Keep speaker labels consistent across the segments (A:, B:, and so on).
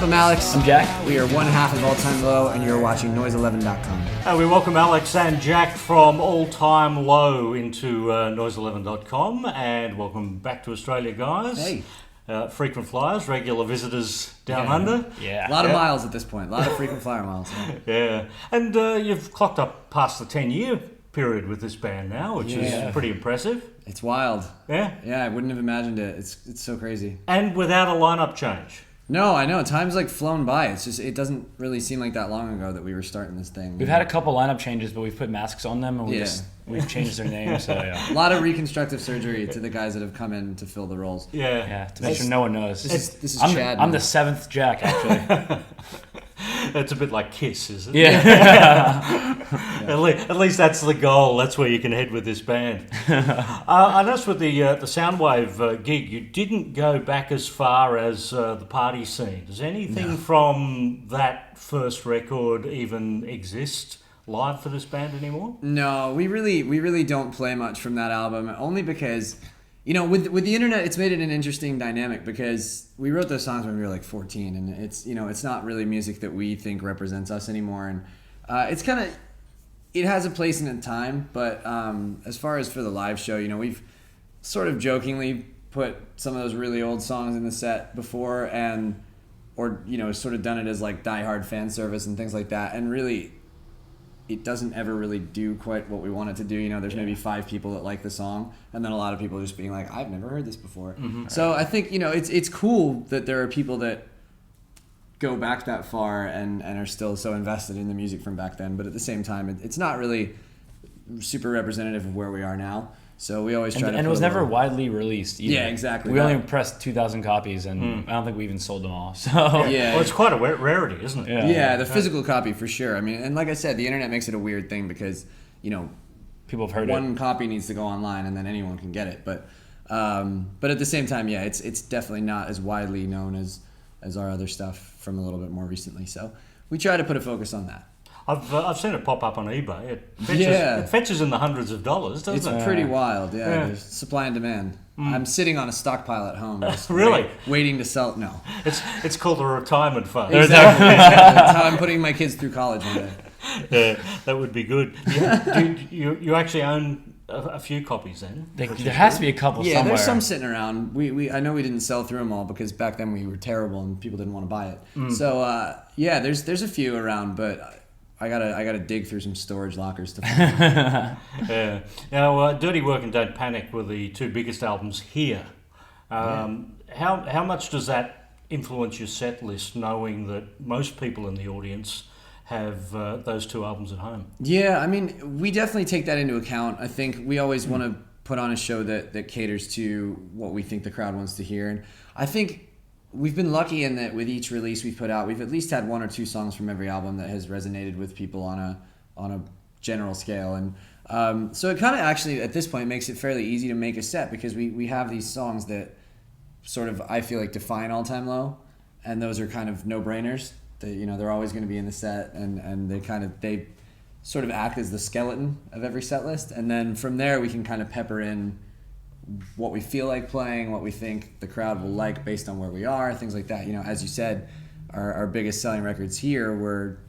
A: I'm Alex.
B: I'm Jack.
A: We are one half of All Time Low, and you're watching Noise11.com.
C: We welcome Alex and Jack from All Time Low into Noise11.com, and welcome back to Australia, guys.
A: Hey.
C: Frequent flyers, regular visitors down under.
B: Yeah.
A: A lot of miles at this point. A lot of frequent flyer miles.
C: Yeah. And you've clocked up past the 10-year period with this band now, which is pretty impressive.
A: It's wild.
C: Yeah.
A: Yeah, I wouldn't have imagined it. It's so crazy.
C: And without a lineup change.
A: No, I know. Time's like flown by. It's just, it doesn't really seem like that long ago that we were starting this thing.
B: We've had a couple lineup changes, but we've put masks on them and we've changed their names. So yeah.
A: A lot of reconstructive surgery to the guys that have come in to fill the roles.
C: Yeah.
B: To make sure no one knows.
A: This is Chad.
B: I'm the seventh Jack, actually.
C: It's a bit like Kiss, is it?
B: Yeah.
C: At least that's the goal. That's where you can head with this band. I noticed with the Soundwave gig, you didn't go back as far as the party scene. Does anything from that first record even exist live for this band anymore?
A: No, we really don't play much from that album, only because, you know, with the internet, it's made it an interesting dynamic because we wrote those songs when we were like 14, and it's, you know, it's not really music that we think represents us anymore, and it's kind of, it has a place in a time, but as far as for the live show, you know, we've sort of jokingly put some of those really old songs in the set before, or you know, sort of done it as like diehard fan service and things like that, and really, it doesn't ever really do quite what we want it to do. You know, there's maybe 5 people that like the song, and then a lot of people just being like, I've never heard this before. Mm-hmm. So I think, you know, it's cool that there are people that go back that far and are still so invested in the music from back then, but at the same time, it's not really super representative of where we are now. So we always try to.
B: And it was never widely released either.
A: Yeah, exactly.
B: We only pressed 2,000 copies, and I don't think we even sold them all. So
A: yeah,
C: well, it's quite a rarity, isn't it?
A: Yeah, the physical copy for sure. I mean, and like I said, the internet makes it a weird thing because, you know,
B: people have heard
A: one copy needs to go online, and then anyone can get it. But at the same time, yeah, it's definitely not as widely known as our other stuff from a little bit more recently. So we try to put a focus on that.
C: I've seen it pop up on eBay. It fetches in the hundreds of dollars, doesn't it?
A: It's pretty wild, yeah. There's supply and demand. I'm sitting on a stockpile at home. Just
C: really?
A: Waiting to sell. No.
C: It's called a retirement fund.
A: Exactly. That's how I'm putting my kids through college one day.
C: Yeah, that would be good. You actually own a few copies then?
B: There has to be a couple somewhere.
A: Yeah, there's some sitting around. I know we didn't sell through them all because back then we were terrible and people didn't want to buy it. So yeah, there's a few around, but I gotta dig through some storage lockers to find them.
C: Yeah. Now, Dirty Work and Don't Panic were the 2 biggest albums here. How much does that influence your set list, knowing that most people in the audience have those 2 albums at home?
A: Yeah, I mean, we definitely take that into account. I think we always want to put on a show that caters to what we think the crowd wants to hear, and I think we've been lucky in that with each release we've put out, we've at least had 1 or 2 songs from every album that has resonated with people on a general scale. And so it kind of actually, at this point, makes it fairly easy to make a set because we have these songs that sort of, I feel like, define All Time Low, and those are kind of no-brainers. You know, they're always going to be in the set, and they sort of act as the skeleton of every set list. And then from there, we can kind of pepper in what we feel like playing, what we think the crowd will like based on where we are, things like that. You know, as you said, our biggest selling records here were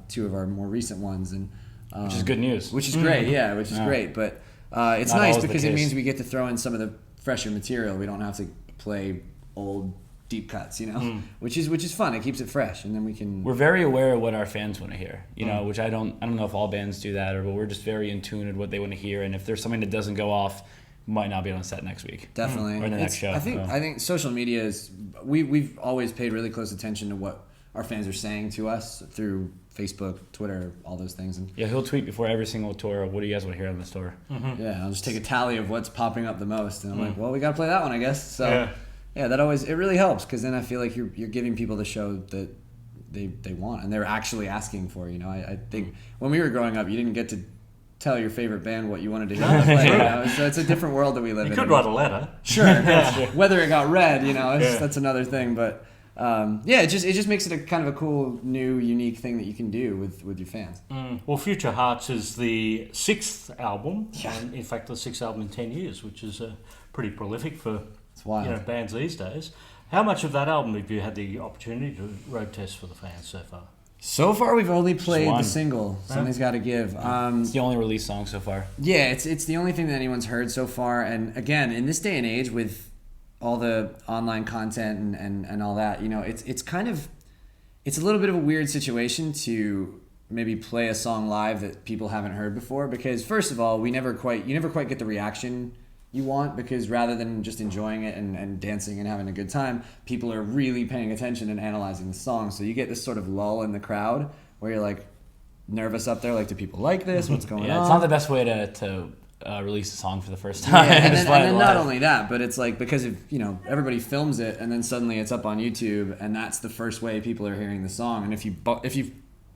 A: 2 of our more recent ones, and
B: which is good news.
A: Which is great, yeah, which is great. But it's nice because it means we get to throw in some of the fresher material. We don't have to play old deep cuts, you know, which is fun. It keeps it fresh, and then we can.
B: We're very aware of what our fans want to hear, you know, which I don't know if all bands do that, but we're just very in tune with what they want to hear, and if there's something that doesn't go off, might not be on set next week.
A: Definitely.
B: Or the next show.
A: I think social media is we've always paid really close attention to what our fans are saying to us through Facebook, Twitter, all those things. And
B: yeah, he'll tweet before every single tour. What do you guys want to hear on this tour?
A: Mm-hmm. Yeah, I'll just take a tally of what's popping up the most, and I'm like, well, we got to play that one, I guess. So yeah, that always, it really helps because then I feel like you're giving people the show that they want and they're actually asking for. You know, I think when we were growing up, you didn't get to tell your favorite band what you wanted to hear them play. You know? So it's a different world that we live in.
C: You could write a letter.
A: Sure. Whether it got read, you know, that's another thing. But it just makes it a kind of a cool, new, unique thing that you can do with your fans.
C: Well, Future Hearts is the 6th album, and in fact the 6th album in 10 years, which is pretty prolific for bands these days. How much of that album have you had the opportunity to road test for the fans so far?
A: So far, we've only played
B: one.
A: the single. Something's got to give.
B: It's the only release song so far.
A: Yeah, it's the only thing that anyone's heard so far. And again, in this day and age, with all the online content and all that, it's kind of, it's a little bit of a weird situation to maybe play a song live that people haven't heard before, because first of all, you never quite get the reaction you want, because rather than just enjoying it and dancing and having a good time, people are really paying attention and analyzing the song. So you get this sort of lull in the crowd where you're like nervous up there, like, do people like this? What's going on?
B: It's not the best way to release a song for the first time.
A: Yeah, and then not only that, but it's like, because of, everybody films it and then suddenly it's up on YouTube, and that's the first way people are hearing the song. And if you've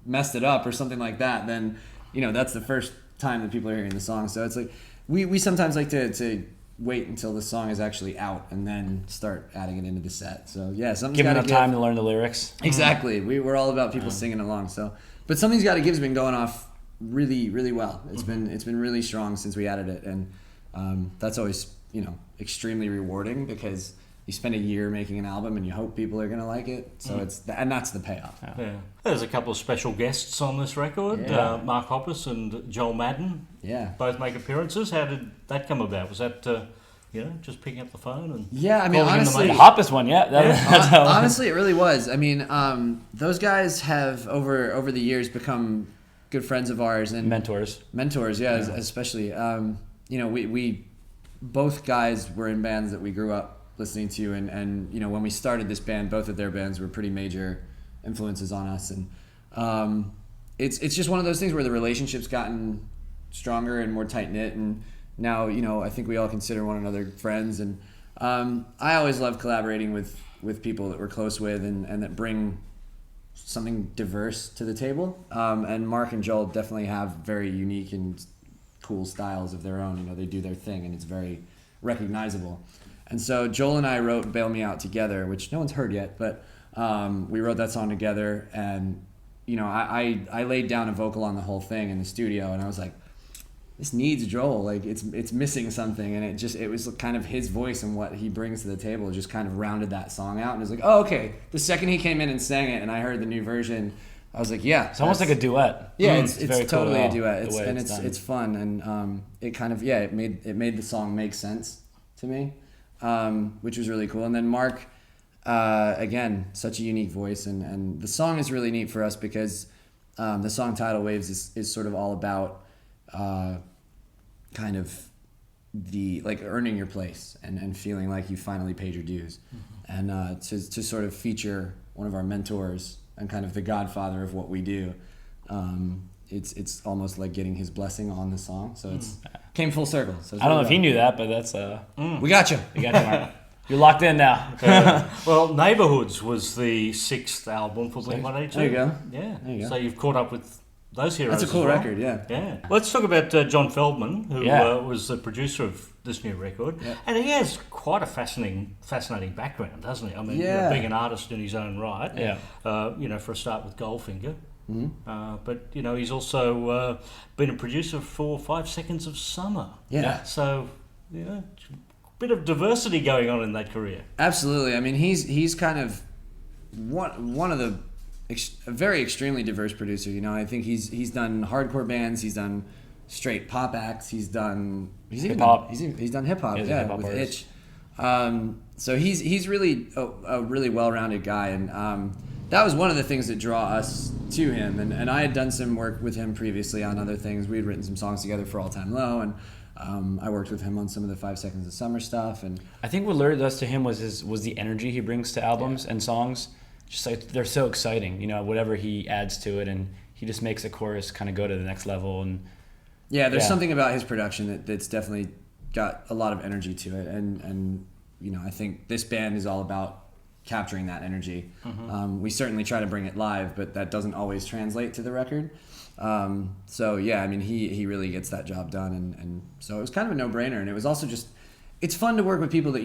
A: messed it up or something like that, then that's the first time that people are hearing the song. So it's like we sometimes like to wait until the song is actually out and then start adding it into the set. So yeah, something's
B: Give
A: got
B: enough time to learn the lyrics.
A: Exactly. We're all about people singing along. So, but Something's Got to Give's been going off really, really well. It's been really strong since we added it, and that's always extremely rewarding, because you spend a year making an album and you hope people are gonna like it. So that's the payoff.
C: Yeah. There's a couple of special guests on this record.
A: Yeah.
C: Mark Hoppus and Joel Madden.
A: Yeah.
C: Both make appearances. How did that come about? Was that just picking up the phone and
A: Yeah, I mean,
C: calling in the
A: honestly,
B: The
C: mate?
B: Hoppus one, yeah. That's how-
A: honestly, it really was. I mean, those guys have over the years become good friends of ours and
B: mentors.
A: yeah. Especially. We both guys were in bands that we grew up listening to, and when we started this band, both of their bands were pretty major influences on us, and it's just one of those things where the relationship's gotten stronger and more tight knit, and now I think we all consider one another friends, and I always love collaborating with people that we're close with and that bring something diverse to the table, and Mark and Joel definitely have very unique and cool styles of their own. They do their thing and it's very recognizable. And so Joel and I wrote Bail Me Out together, which no one's heard yet, but we wrote that song together, and I laid down a vocal on the whole thing in the studio, and I was like, this needs Joel, like it's missing something, and it was kind of his voice and what he brings to the table just kind of rounded that song out, and it was like, oh, okay. The second he came in and sang it and I heard the new version, I was like, yeah.
B: It's almost like a duet.
A: Yeah,
B: It's
A: it's
B: very cool
A: totally a
B: the
A: duet.
B: way it's done.
A: It's fun, and it kind of it made the song make sense to me, which was really cool. And then Mark, again, such a unique voice, and the song is really neat for us because the song title Waves is sort of all about kind of the earning your place and feeling like you finally paid your dues, and to sort of feature one of our mentors and kind of the godfather of what we do. It's almost like getting his blessing on the song, so it's came full circle. So
B: I don't know if he knew that, but that's
A: we got you.
B: you got you, Mark. You're locked in now.
C: Well, Neighborhoods was the 6th album for Blink-182.
A: There you go.
C: Yeah.
A: There you go.
C: So you've caught up with those heroes.
A: That's a cool
C: as well.
A: record, yeah.
C: Yeah. Let's talk about John Feldman, who was the producer of this new record. Yeah. And he has quite a fascinating background, doesn't he? I mean, being an artist in his own right.
B: Yeah.
C: For a start with Goldfinger. But, he's also been a producer for 5 Seconds of Summer.
A: Yeah.
C: So, bit of diversity going on in that career.
A: Absolutely. I mean, he's kind of one of the a very extremely diverse producer. I think he's done hardcore bands, he's done straight pop acts, he's done
B: hip hop.
A: He's done hip hop,
B: hip-hop
A: with
B: artist.
A: Itch. So he's really a really well-rounded guy, and that was one of the things that draw us to him. And I had done some work with him previously on other things. We had written some songs together for All Time Low, and I worked with him on some of the 5 Seconds of Summer stuff. And
B: I think what lured us to him was the energy he brings to albums and songs. Just like they're so exciting, whatever he adds to it, and he just makes a chorus kind of go to the next level. And
A: there's something about his production that's definitely got a lot of energy to it, and I think this band is all about capturing that energy. We certainly try to bring it live, but that doesn't always translate to the record. So yeah, I mean, he really gets that job done, and so it was kind of a no-brainer, and it was also just, it's fun to work with people that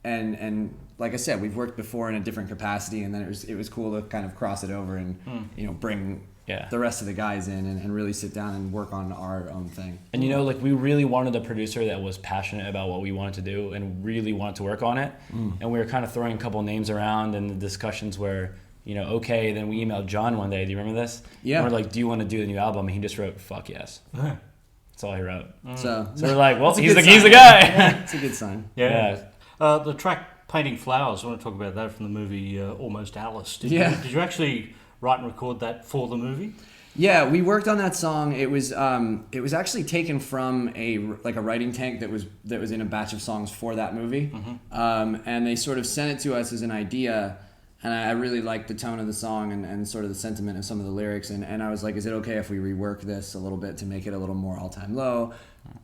A: and like I said, we've worked before in a different capacity, and then it was cool to kind of cross it over and bring the rest of the guys in and really sit down and work on our own thing.
B: And you know, like we really wanted a producer that was passionate about what we wanted to do and really wanted to work on it. And we were kind of throwing a couple names around, and the discussions were, you know, okay. Then we emailed John one day. Do you remember this?
A: Yeah.
B: And we're like, do you want to do the new album? And he just wrote, fuck yes. That's all he wrote.
A: So
B: we're like, well, he's the guy.
A: Yeah, it's a good sign.
C: Yeah. The track Painting Flowers, I want to talk about that from the movie Almost Alice. Did you actually write and record that for the movie?
A: Yeah, we worked on that song. It was actually taken from a writing tank that was in a batch of songs for that movie, and they sort of sent it to us as an idea, and I really liked the tone of the song and sort of the sentiment of some of the lyrics, and I was like, is it okay if we rework this a little bit to make it a little more All Time Low,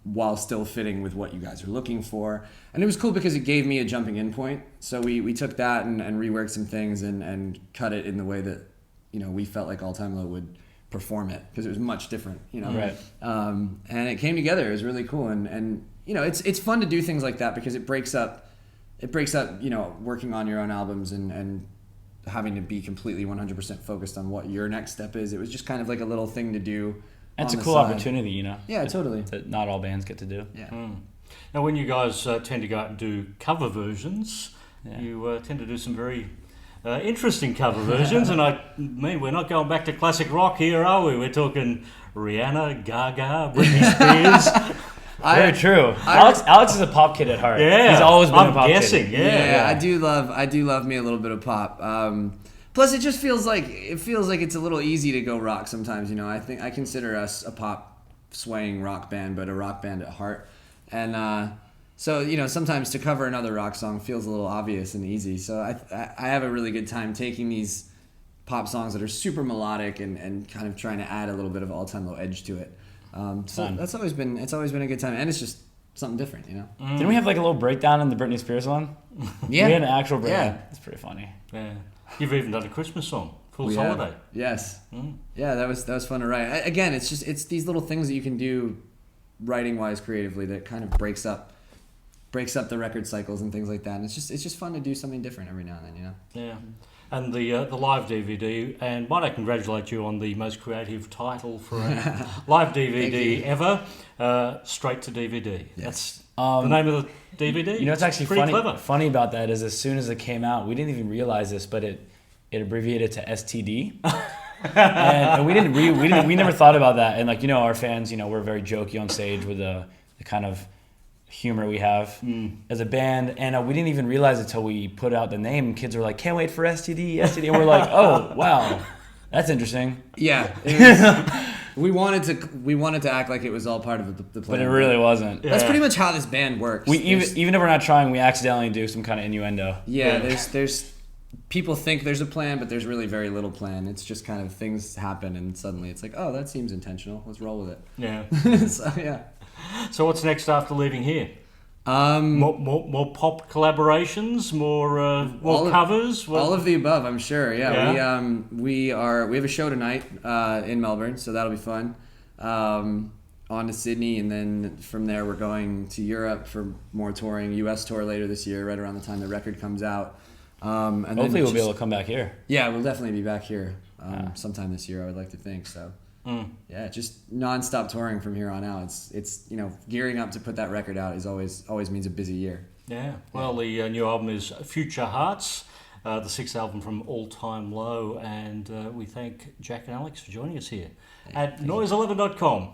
A: while still fitting with what you guys are looking for? And it was cool because it gave me a jumping in point. So we took that and reworked some things and cut it in the way that, you know, we felt like All Time Low would perform it, because it was much different, you know.
B: Right.
A: And it came together. It was really cool, and you know, it's fun to do things like that because it breaks up, you know, working on your own albums and having to be completely 100% focused on what your next step is. It was just kind of like a little thing to do.
B: And it's a
A: on the
B: cool
A: side.
B: opportunity, you know.
A: Yeah, totally.
B: That not all bands get to do.
A: Yeah.
C: Now, when you guys tend to go out and do cover versions, you tend to do some very interesting cover versions. And I mean, we're not going back to classic rock here, are we? We're talking Rihanna, Gaga, Britney Spears.
B: Very true. Alex is a pop kid at heart.
C: Yeah,
B: he's always been a pop
C: guessing,
B: kid.
A: Yeah, I do love me a little bit of pop. Plus, it just feels like it's a little easy to go rock sometimes. You know, I consider us a pop swaying rock band, but a rock band at heart. And so, you know, sometimes to cover another rock song feels a little obvious and easy. So I have a really good time taking these pop songs that are super melodic and kind of trying to add a little bit of All Time Low edge to it. So it's always been a good time, and it's just something different, you know.
B: Didn't we have like a little breakdown in the Britney Spears one?
A: Yeah,
B: we had an actual breakdown.
A: Yeah.
B: It's pretty funny.
C: Yeah. You've even done a Christmas song, Fool's
A: We have.
C: Holiday.
A: Yes. Yeah, that was fun to write. Again, it's these little things that you can do writing wise creatively that kind of breaks up the record cycles and things like that. And it's just fun to do something different every now and then, you know.
C: Yeah. And the live DVD, and might I congratulate you on the most creative title for a live DVD ever, straight to DVD.
A: Yes.
C: That's the name of the DVD.
B: You know, it's actually
C: pretty clever.
B: funny about that is as soon as it came out, we didn't even realize this, but it abbreviated to STD. and we never thought about that. And like, you know, our fans, you know, we're very jokey on stage with the kind of humor we have as a band, and we didn't even realize it until we put out the name. Kids were like, can't wait for STD, and we're like, oh wow, that's interesting.
A: Yeah, we wanted to act like it was all part of the plan,
B: but it really wasn't.
A: That's pretty much how this band works.
B: We even if we're not trying, we accidentally do some kind of innuendo.
A: Yeah, there's people think there's a plan, but there's really very little plan. It's just kind of things happen, and suddenly it's like, oh, that seems intentional. Let's roll with it.
C: Yeah.
A: So yeah.
C: So what's next after leaving here?
A: More
C: pop collaborations, more covers.
A: All of the above, I'm sure. Yeah. We have a show tonight in Melbourne, so that'll be fun. On to Sydney, and then from there we're going to Europe for more touring. US tour later this year, right around the time the record comes out. And
B: hopefully we'll be able to come back here.
A: Yeah, we'll definitely be back here sometime this year. I would like to think so. Yeah, just non-stop touring from here on out. It's you know, gearing up to put that record out is always means a busy year.
C: Yeah. Well, the new album is Future Hearts, the sixth album from All Time Low, and we thank Jack and Alex for joining us here at noise11.com.